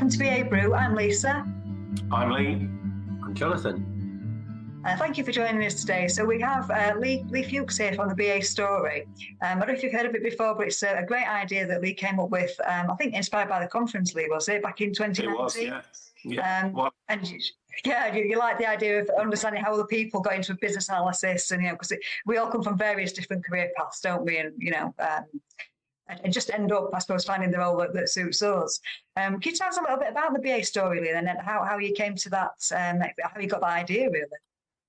welcome to BA Brew. I'm Lisa. I'm Lee. I'm Jonathan. Thank you for joining us today. So we have Lee Fewkes here from the BA Story. I don't know if you've heard of it before, but it's a great idea that Lee came up with, I think inspired by the conference, Lee, was it, back in 2019? It was, yeah. And you like the idea of understanding how other people got into a business analysis, and because we all come from various different career paths, don't we? And and just end up, I suppose, finding the role that suits us. Can you tell us a little bit about the BA Story, Lee, and then how you came to that, how you got that idea, really?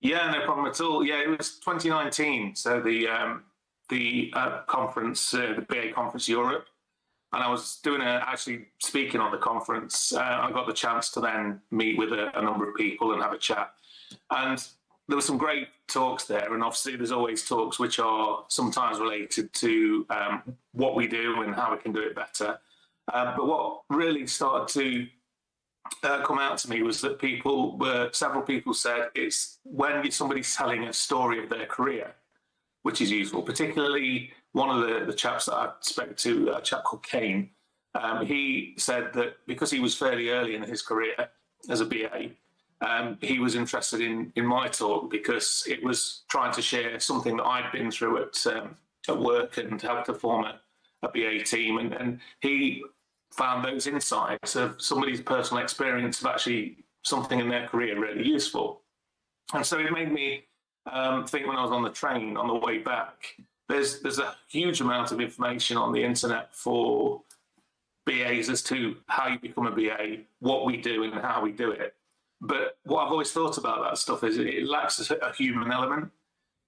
Yeah, no problem at all. Yeah, it was 2019. So the conference, the BA Conference Europe, and I was actually speaking on the conference. I got the chance to then meet with a number of people and have a chat. And there were some great talks there. And obviously there's always talks which are sometimes related to what we do and how we can do it better. But what really started to come out to me was that several people said it's when somebody's telling a story of their career, which is useful. Particularly one of the chaps that I spoke to, a chap called Kane, he said that because he was fairly early in his career as a BA, he was interested in my talk because it was trying to share something that I'd been through at work and helped to form a BA team, and he found those insights of somebody's personal experience of actually something in their career really useful. And so it made me think when I was on the train on the way back, there's a huge amount of information on the internet for BAs as to how you become a BA, what we do and how we do it. But what I've always thought about that stuff is it lacks a human element.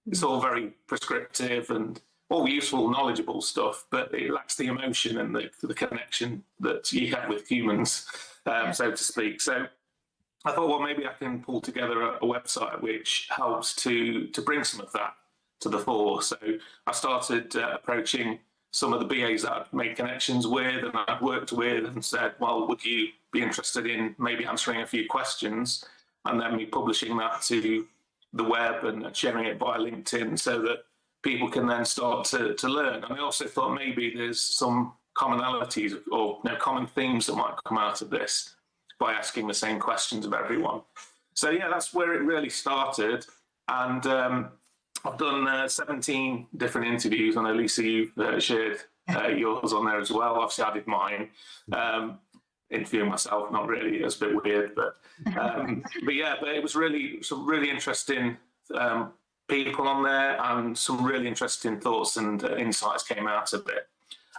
It's all very prescriptive and all useful, knowledgeable stuff, but it lacks the emotion and the connection that you have with humans, so to speak. So I thought, well, maybe I can pull together a website which helps to bring some of that to the fore. So I started approaching some of the BAs that I'd made connections with and I'd worked with and said, well, would you be interested in maybe answering a few questions, and then me publishing that to the web and sharing it via LinkedIn so that people can then start to learn. And I also thought maybe there's some commonalities or common themes that might come out of this by asking the same questions of everyone. So yeah, that's where it really started. And I've done 17 different interviews. I know, Lisa, you've shared yours on there as well. Obviously, I did mine. Interviewing myself, not really, it's a bit weird, but it was really some really interesting people on there, and some really interesting thoughts and insights came out of it.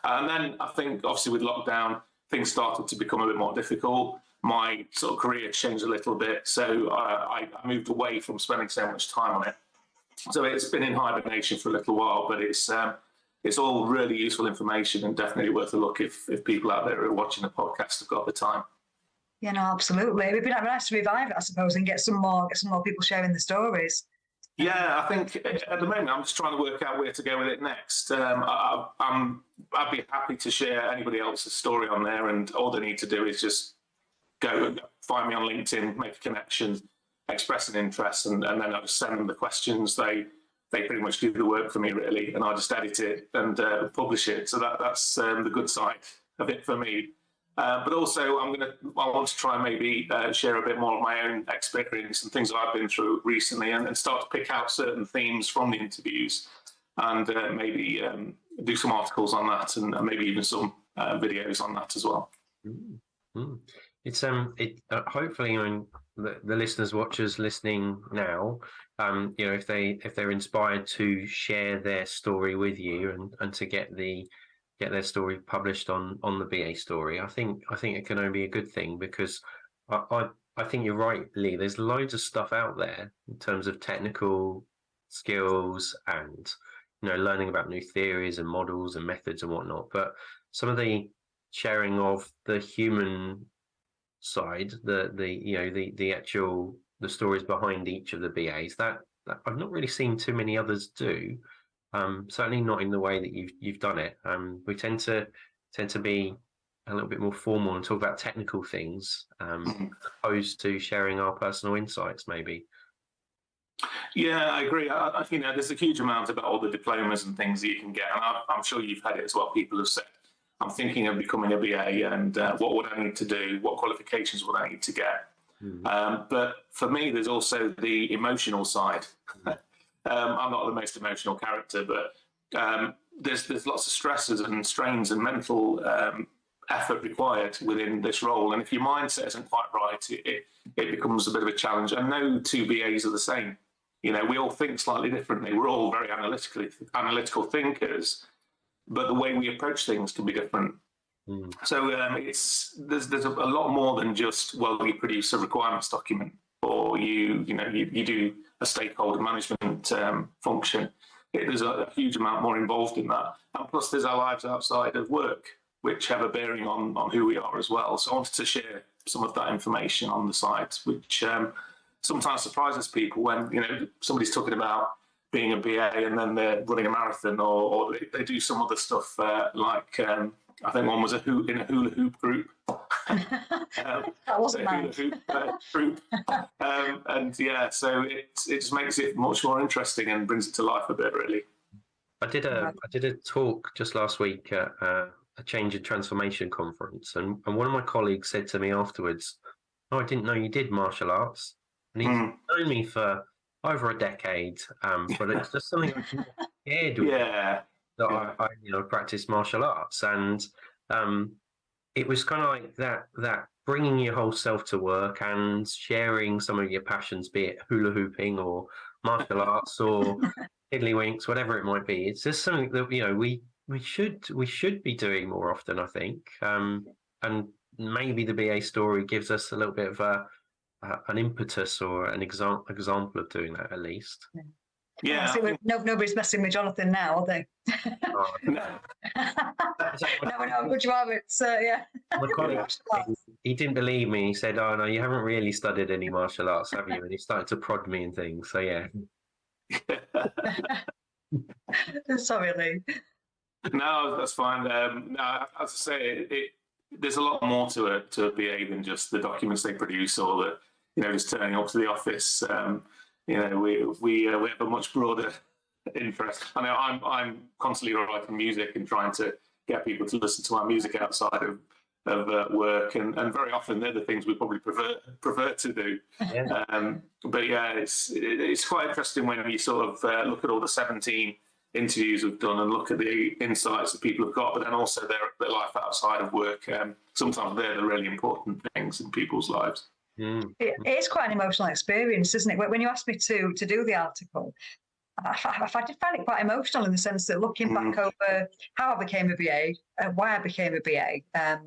And then I think, obviously, with lockdown, things started to become a bit more difficult. My sort of career changed a little bit, so I moved away from spending so much time on it. So it's been in hibernation for a little while, but it's all really useful information and definitely worth a look if people out there who are watching the podcast have got the time. Yeah, no, absolutely. It'd be nice to revive it, I suppose, and get some more people sharing the stories. Yeah, I think at the moment I'm just trying to work out where to go with it next. I'd be happy to share anybody else's story on there, and all they need to do is just go and find me on LinkedIn, make a connection, express an interest, and then I'll just send them the questions. They pretty much do the work for me, really, and I just edit it and publish it. So that's the good side of it for me. But also, I want to try and maybe share a bit more of my own experience and things that I've been through recently, and start to pick out certain themes from the interviews, and maybe do some articles on that, and maybe even some videos on that as well. Mm-hmm. It's hopefully, the listeners, watchers listening now, if they're inspired to share their story with you and to get their story published on the BA Story, I think it can only be a good thing, because I think you're right, Lee. There's loads of stuff out there in terms of technical skills and learning about new theories and models and methods and whatnot. But some of the sharing of the human side, the actual stories behind each of the BAs, that I've not really seen too many others do. Certainly not in the way that you've done it. We tend to be a little bit more formal and talk about technical things, opposed to sharing our personal insights, maybe. Yeah, I agree. I there's a huge amount about all the diplomas and things that you can get, and I'm sure you've had it as well. People have said, I'm thinking of becoming a BA, and what would I need to do? What qualifications would I need to get? But for me, there's also the emotional side. I'm not the most emotional character, but there's lots of stresses and strains and mental effort required within this role. And if your mindset isn't quite right, it becomes a bit of a challenge. And no two BAs are the same. You know, we all think slightly differently. We're all very analytical thinkers, but the way we approach things can be different. So there's a lot more than just, well, you produce a requirements document, or you do a stakeholder management function. There's a huge amount more involved in that. And plus there's our lives outside of work, which have a bearing on who we are as well. So I wanted to share some of that information on the site, which sometimes surprises people when, you know, somebody's talking about being a BA and then they're running a marathon, or they do some other stuff like I think one was in a hula hoop group. That wasn't mine. Group. And yeah, so it just makes it much more interesting and brings it to life a bit, really. I did a talk just last week at a change and transformation conference, and one of my colleagues said to me afterwards, "Oh, I didn't know you did martial arts." And he's known me for over a decade, but it's just something I'm scared with. Yeah. That I practice martial arts, and it was kind of like that bringing your whole self to work and sharing some of your passions, be it hula hooping or martial arts or tiddlywinks, whatever it might be. It's just something that we should be doing more often, I think. And maybe the BA story gives us a little bit of an impetus or an example of doing that, at least. Yeah. Nobody's messing with Jonathan now, are they? No. No, would you have it? Yeah. My colleague, he didn't believe me. He said, "Oh no, you haven't really studied any martial arts, have you?" And he started to prod me and things. So yeah. Sorry, Lee. No, that's fine. No, as I say, there's a lot more to a BA than just the documents they produce or just turning up to the office. We have a much broader interest. I know I'm constantly writing music and trying to get people to listen to our music outside of work, and very often they're the things we probably prefer to do. Yeah. But yeah, it's quite interesting when you sort of look at all the 17 interviews we've done and look at the insights that people have got, but then also their life outside of work. Sometimes they're the really important things in people's lives. It is quite an emotional experience, isn't it? When you asked me to do the article, I did find it quite emotional in the sense that looking back over how I became a BA, why I became a BA, and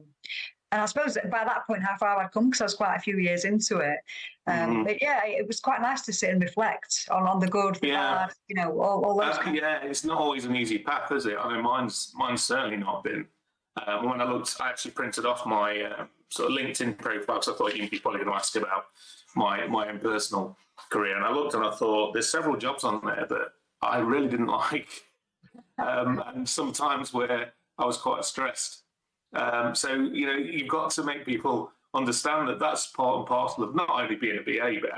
I suppose that by that point how far I'd come, because I was quite a few years into it. But yeah, it was quite nice to sit and reflect on the good, the bad, all those. It's not always an easy path, is it? I know mine's certainly not been. When I actually printed off my sort of LinkedIn profile, because I thought you'd be probably going to ask about my own personal career. And I looked and I thought there's several jobs on there that I really didn't like. And sometimes where I was quite stressed. So, you've got to make people understand that that's part and parcel of not only being a BA, but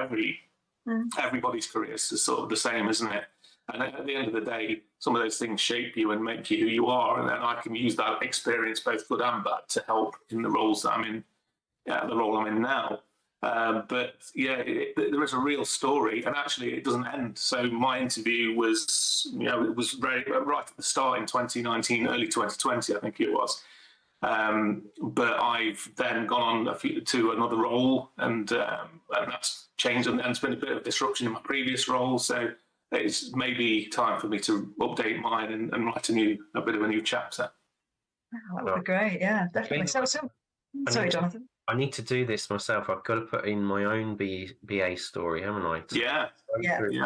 everybody's career is sort of the same, isn't it? And at the end of the day, some of those things shape you and make you who you are. And then I can use that experience, both good and bad, to help in the roles that I'm in, the role I'm in now. But yeah, there is a real story, and actually it doesn't end. So my interview was, it was right at the start in 2019, early 2020, I think it was. But I've then gone on to another role, and that's changed, and there's been a bit of disruption in my previous role. So it's maybe time for me to update mine and write a bit of a new chapter. Oh, that would be great. Yeah, definitely. So sorry, Jonathan. I need to do this myself. I've got to put in my own BA story, haven't I? Yeah.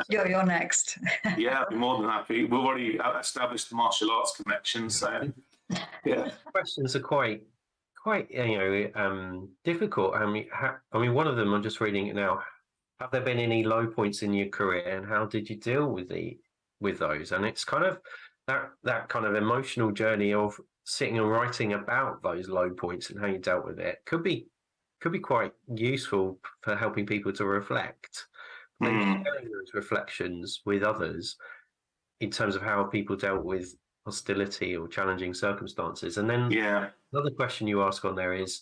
You're next. Yeah, I'd be more than happy. We've already established the martial arts connection, so yeah. Questions are quite difficult. I mean, one of them, I'm just reading it now. Have there been any low points in your career, and how did you deal with those? And it's kind of that kind of emotional journey of sitting and writing about those low points and how you dealt with it could be quite useful for helping people to reflect. Then sharing those reflections with others in terms of how people dealt with hostility or challenging circumstances. And then another question you ask on there is,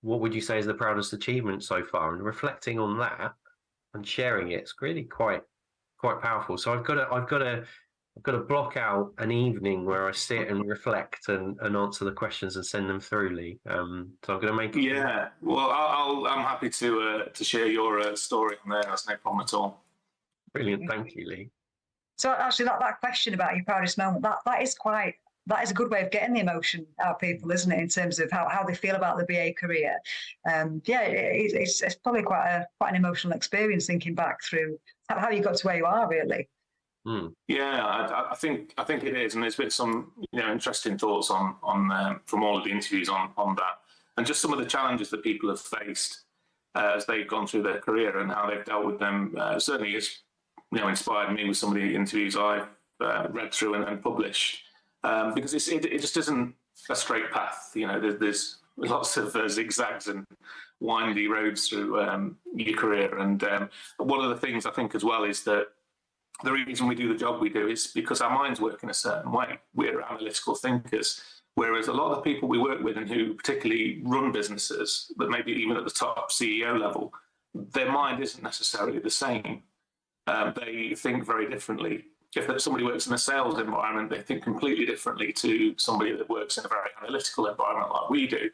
what would you say is the proudest achievement so far? And reflecting on that and sharing it's really quite powerful. So I've got to block out an evening where I sit and reflect and answer the questions and send them through, Lee. So I'm going to make. Yeah, well, I'm happy to share your story on there. That's no problem at all. Brilliant, thank you, Lee. So actually, that question about your proudest moment, that is a good way of getting the emotion out of people, isn't it? In terms of how they feel about the BA career. It's probably quite an emotional experience thinking back through how you got to where you are, really. Yeah, I think it is, and there's been some interesting thoughts on from all of the interviews on that, and just some of the challenges that people have faced as they've gone through their career and how they've dealt with them. Certainly, it's inspired me with some of the interviews I've read through and published. Because it just isn't a straight path. There's lots of zigzags and windy roads through your career. And one of the things I think as well is that the reason we do the job we do is because our minds work in a certain way. We're analytical thinkers, whereas a lot of the people we work with and who particularly run businesses, but maybe even at the top CEO level, their mind isn't necessarily the same. They think very differently. If somebody works in a sales environment, they think completely differently to somebody that works in a very analytical environment like we do.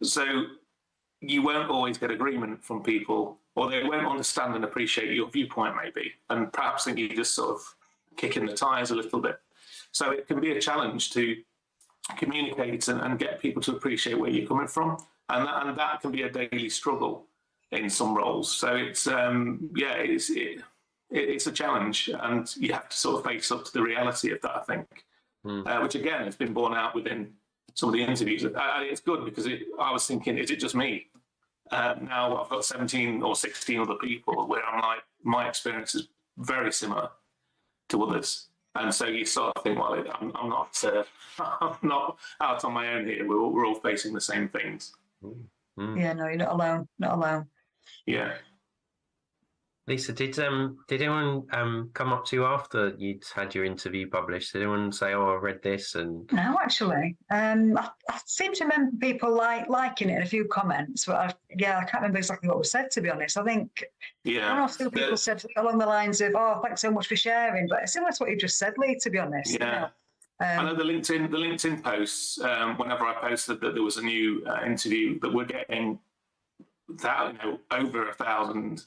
So you won't always get agreement from people, or they won't understand and appreciate your viewpoint maybe, and perhaps think you're just sort of kicking the tires a little bit. So it can be a challenge to communicate and get people to appreciate where you're coming from, and that can be a daily struggle in some roles. So it's a challenge, and you have to sort of face up to the reality of that, I think, which again has been borne out within some of the interviews. It's good because I was thinking, is it just me? Now I've got 17 or 16 other people where I'm like, my experience is very similar to others. And so you sort of think, well, I'm not out on my own here. We're all facing the same things. Yeah, no, you're not alone. Yeah. Lisa, did anyone come up to you after you'd had your interview published? Did anyone say, "Oh, I read this"? And no, actually, I seem to remember people liking it in a few comments, but I can't remember exactly what was said, to be honest. I think one or two people said along the lines of, "Oh, thanks so much for sharing," but it's similar to what you just said, Lee. To be honest, yeah. I know the LinkedIn posts. Whenever I posted that there was a new interview, that we're getting over 1,000.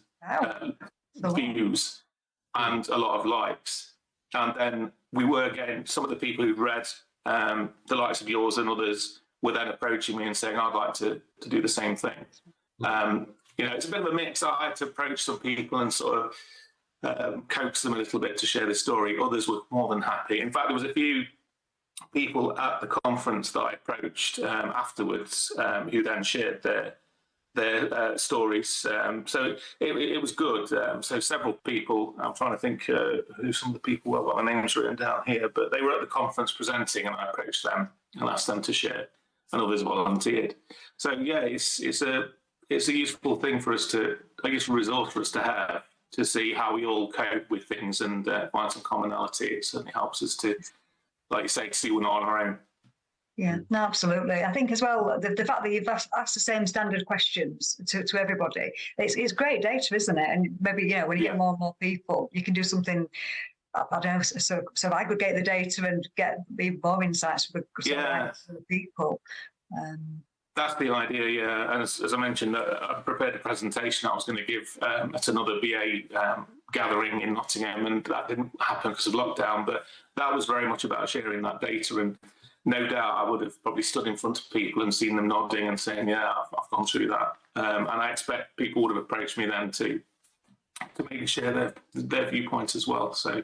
Views and a lot of likes, and then we were getting some of the people who'd read the likes of yours and others were then approaching me and saying, I'd like to do the same thing. It's a bit of a mix. I had to approach some people and sort of coax them a little bit to share the story. Others were more than happy. In fact, there was a few people at the conference that I approached afterwards who then shared their stories. So it was good. So several people, I'm trying to think who some of the people were, well, my name's written down here, but they were at the conference presenting and I approached them and asked them to share, and others volunteered. So yeah, it's a useful thing for us to, I guess, a resource for us to have to see how we all cope with things and find some commonality. It certainly helps us to, like you say, see we're not on our own. Yeah, no, absolutely. I think as well, the fact that you've asked the same standard questions to everybody, it's great data, isn't it? And maybe, when you get more and more people, you can do something, I don't know, so aggregate the data and get even more insights for the people. That's the idea, yeah. And as I mentioned, I prepared a presentation I was going to give at another BA gathering in Nottingham, and that didn't happen because of lockdown, but that was very much about sharing that data. And no doubt I would have probably stood in front of people and seen them nodding and saying, yeah, I've gone through that. And I expect people would have approached me then to maybe share their viewpoints as well. So,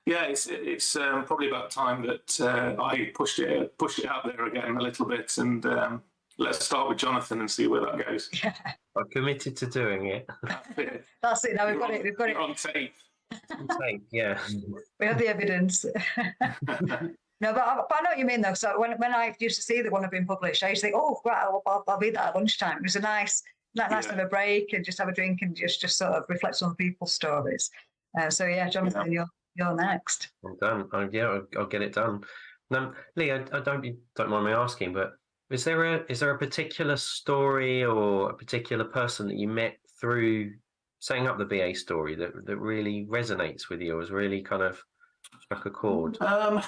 yeah, it's probably about time that I pushed it out there again a little bit. And let's start with Jonathan and see where that goes. Yeah. I'm committed to doing it. That's it. Now we've got it. We've got it on tape. On tape, yeah. We have the evidence. No, but I know what you mean, though. So when I used to see that one had been published, I used to think, oh, right, I'll read that at lunchtime. It was nice to have a break and just have a drink and just sort of reflect on people's stories. So yeah, Jonathan, you're you're next. I'm done. I'll get it done. Lee, I don't mind me asking, but is there a particular story or a particular person that you met through setting up the BA story that really resonates with you, or has really kind of struck a chord? I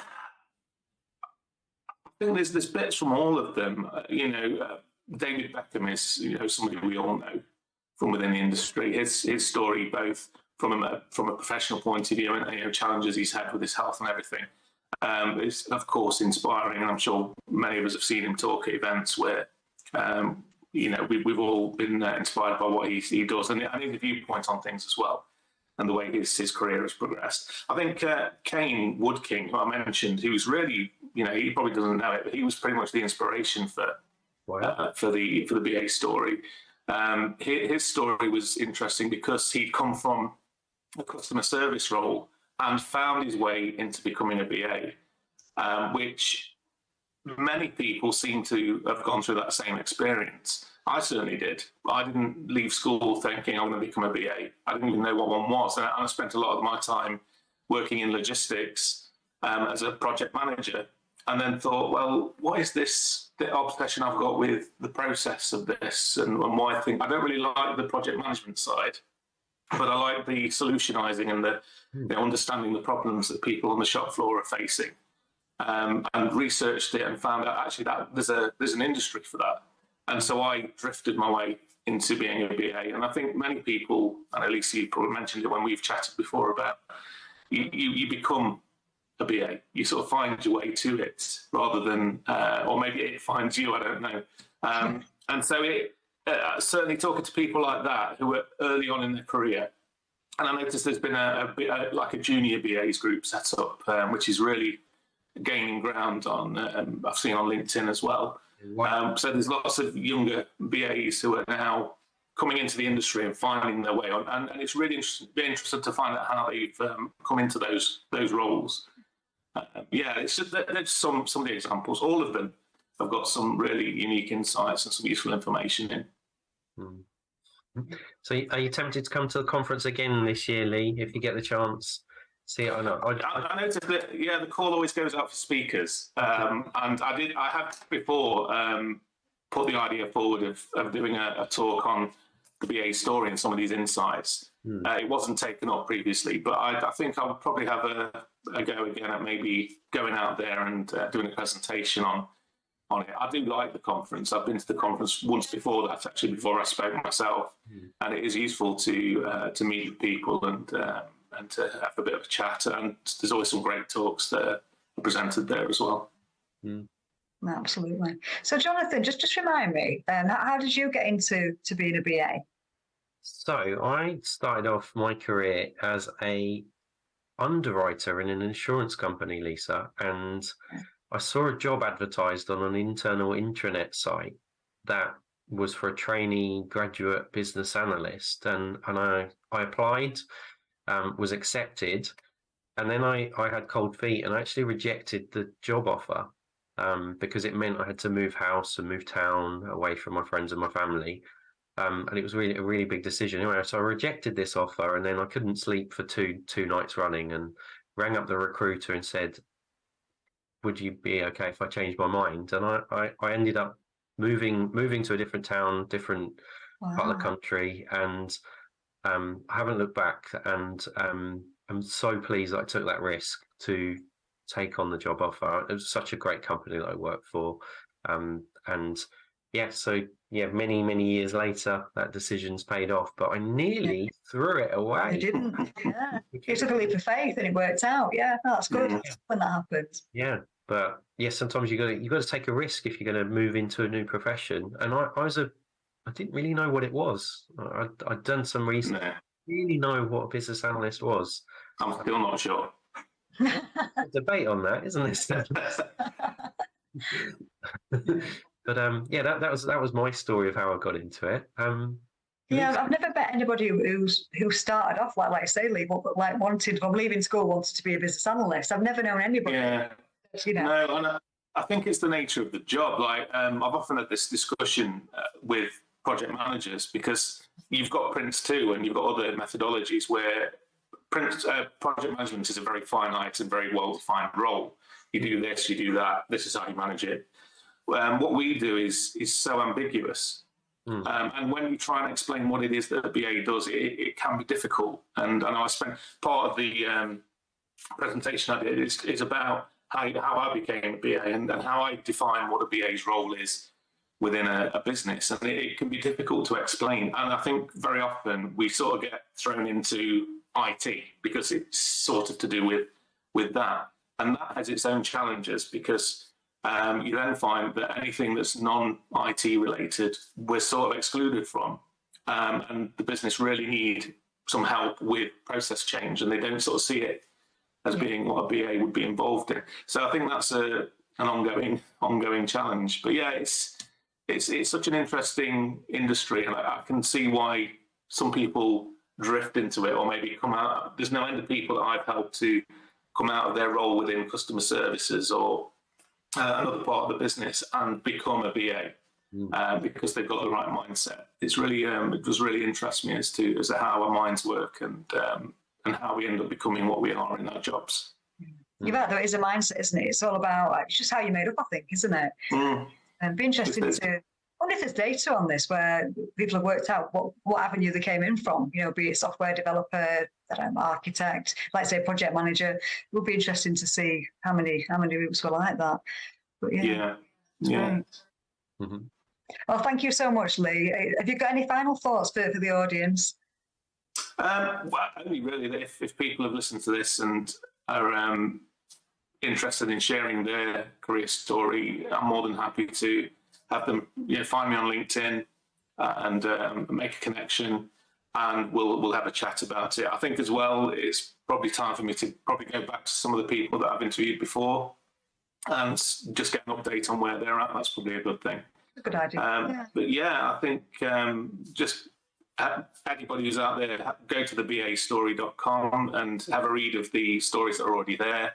think there's bits from all of them. David Beckham is somebody we all know from within the industry. His story, both from a professional point of view and challenges he's had with his health and everything, is of course inspiring. And I'm sure many of us have seen him talk at events where we've all been inspired by what he does, and the viewpoint on things as well, and the way his career has progressed. I think Kane Woodking, who I mentioned, he was really, he probably doesn't know it, but he was pretty much the inspiration for the BA story. His story was interesting because he'd come from a customer service role and found his way into becoming a BA, which many people seem to have gone through that same experience. I certainly did. I didn't leave school thinking I'm going to become a BA. I didn't even know what one was. And I spent a lot of my time working in logistics as a project manager, and then thought, well, what is this, the obsession I've got with the process of this, and why I think I don't really like the project management side, but I like the solutionizing and the understanding the problems that people on the shop floor are facing, and researched it and found out actually that there's an industry for that. And so I drifted my way into being a BA. And I think many people, and at least you probably mentioned it when we've chatted before about, you become a BA. You sort of find your way to it rather than, or maybe it finds you, I don't know. And so it certainly talking to people like that who are early on in their career. And I noticed there's been like a junior BAs group set up, which is really gaining ground on, I've seen on LinkedIn as well. Wow. So there's lots of younger BAs who are now coming into the industry and finding their way on, and it's really interesting to find out how they've come into those roles. It's just there's some of the examples. All of them have got some really unique insights and some useful information in. So, are you tempted to come to the conference again this year, Lee, if you get the chance? See it or not? I noticed that the call always goes out for speakers, and I had before put the idea forward of doing a talk on the BA story and some of these insights. It wasn't taken up previously, but I think I would probably have a go again at maybe going out there and doing a presentation on it. I do like the conference. I've been to the conference once before that, actually, before I spoke myself, and it is useful to meet with people and to have a bit of a chat, and there's always some great talks that are presented there as well. Absolutely. So Jonathan, just remind me, how did you get into being a BA? So I started off my career as a underwriter in an insurance company, Lisa, and I saw a job advertised on an internal intranet site that was for a trainee graduate business analyst, and I applied. Was accepted, and then I had cold feet and I actually rejected the job offer because it meant I had to move house and move town away from my friends and my family, and it was really a really big decision anyway. So I rejected this offer, and then I couldn't sleep for two nights running, and rang up the recruiter and said, would you be okay if I changed my mind? And I ended up moving to a different town, different part of the country, and I haven't looked back, and I'm so pleased that I took that risk to take on the job offer. It was such a great company that I worked for, many years later that decision's paid off, but I nearly threw it away. You didn't. You took a leap of faith and it worked out. That's good when that happens. But sometimes you got to take a risk if you're going to move into a new profession, and I didn't really know what it was. I'd done some research. I didn't really know what a business analyst was. I'm still not sure. Debate on that, isn't there? But that was my story of how I got into it. I've never met anybody who started off like I say, Lee, like from leaving school wanted to be a business analyst. I've never known anybody. No, and I think it's the nature of the job. Like I've often had this discussion with project managers, because you've got Prince 2 and you've got other methodologies where project management is a very finite and very well-defined role. You do this, you do that. This is how you manage it. What we do is so ambiguous. And when you try and explain what it is that a BA does, it can be difficult. And I know I spent part of the presentation I did is about how I became a BA and how I define what a BA's role is within a business. And it can be difficult to explain. And I think very often we sort of get thrown into IT because it's sort of to do with that. And that has its own challenges because you then find that anything that's non-IT related, we're sort of excluded from. And the business really need some help with process change, and they don't sort of see it as being what a BA would be involved in. So I think that's an ongoing challenge. But yeah, it's such an interesting industry, and I can see why some people drift into it or maybe come out. There's no end of people that I've helped to come out of their role within customer services or another part of the business and become a BA because they've got the right mindset. It's really it does really interest me as to how our minds work and how we end up becoming what we are in our jobs. You're right, though, it is a mindset, isn't it? It's all about, it's just how you're made up, I think, isn't it? And it'd be interesting to, I wonder if there's data on this where people have worked out what avenue they came in from, be it software developer, architect, like say project manager. It would be interesting to see how many routes were like that. But yeah. Well, thank you so much, Lee. Have you got any final thoughts for the audience? Well, only really that if people have listened to this and are interested in sharing their career story, I'm more than happy to have them find me on LinkedIn and make a connection, and we'll have a chat about it. I think as well, it's probably time for me to probably go back to some of the people that I've interviewed before and just get an update on where they're at. That's probably a good thing. A good idea. But yeah, I think just anybody who's out there, go to the bastory.com and have a read of the stories that are already there,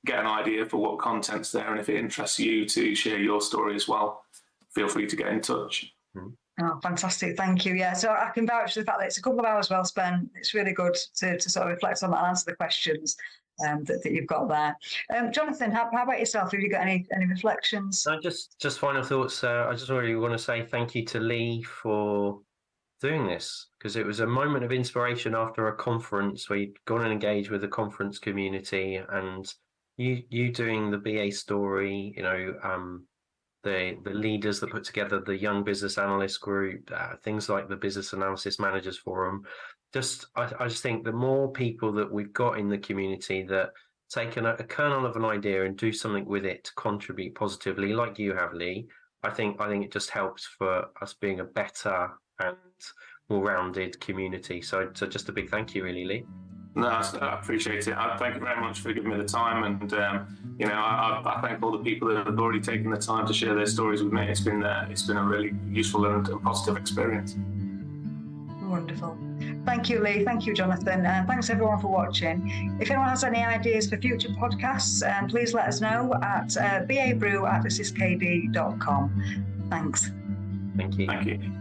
get an idea for what content's there, and if it interests you to share your story as well, feel free to get in touch. Oh, fantastic. Thank you. Yeah, so I can vouch for the fact that it's a couple of hours well spent. It's really good to sort of reflect on that and answer the questions that you've got there. Jonathan, how about yourself? Have you got any reflections? No, just final thoughts. I just really want to say thank you to Lee for doing this, because it was a moment of inspiration after a conference. We'd gone and engaged with the conference community, and you doing the BA story, the leaders that put together the Young Business Analyst group, things like the Business Analysis Managers Forum. I just think the more people that we've got in the community that take a kernel of an idea and do something with it to contribute positively, like you have, Lee, I think it just helps for us being a better and more rounded community. So just a big thank you, really, Lee. No, I appreciate it. Thank you very much for giving me the time, and I thank all the people that have already taken the time to share their stories with me. It's been a really useful and positive experience. Wonderful. Thank you, Lee. Thank you, Jonathan. And thanks everyone for watching. If anyone has any ideas for future podcasts, please let us know at BA Brew at AssistKD.com. Thanks. Thank you. Thank you.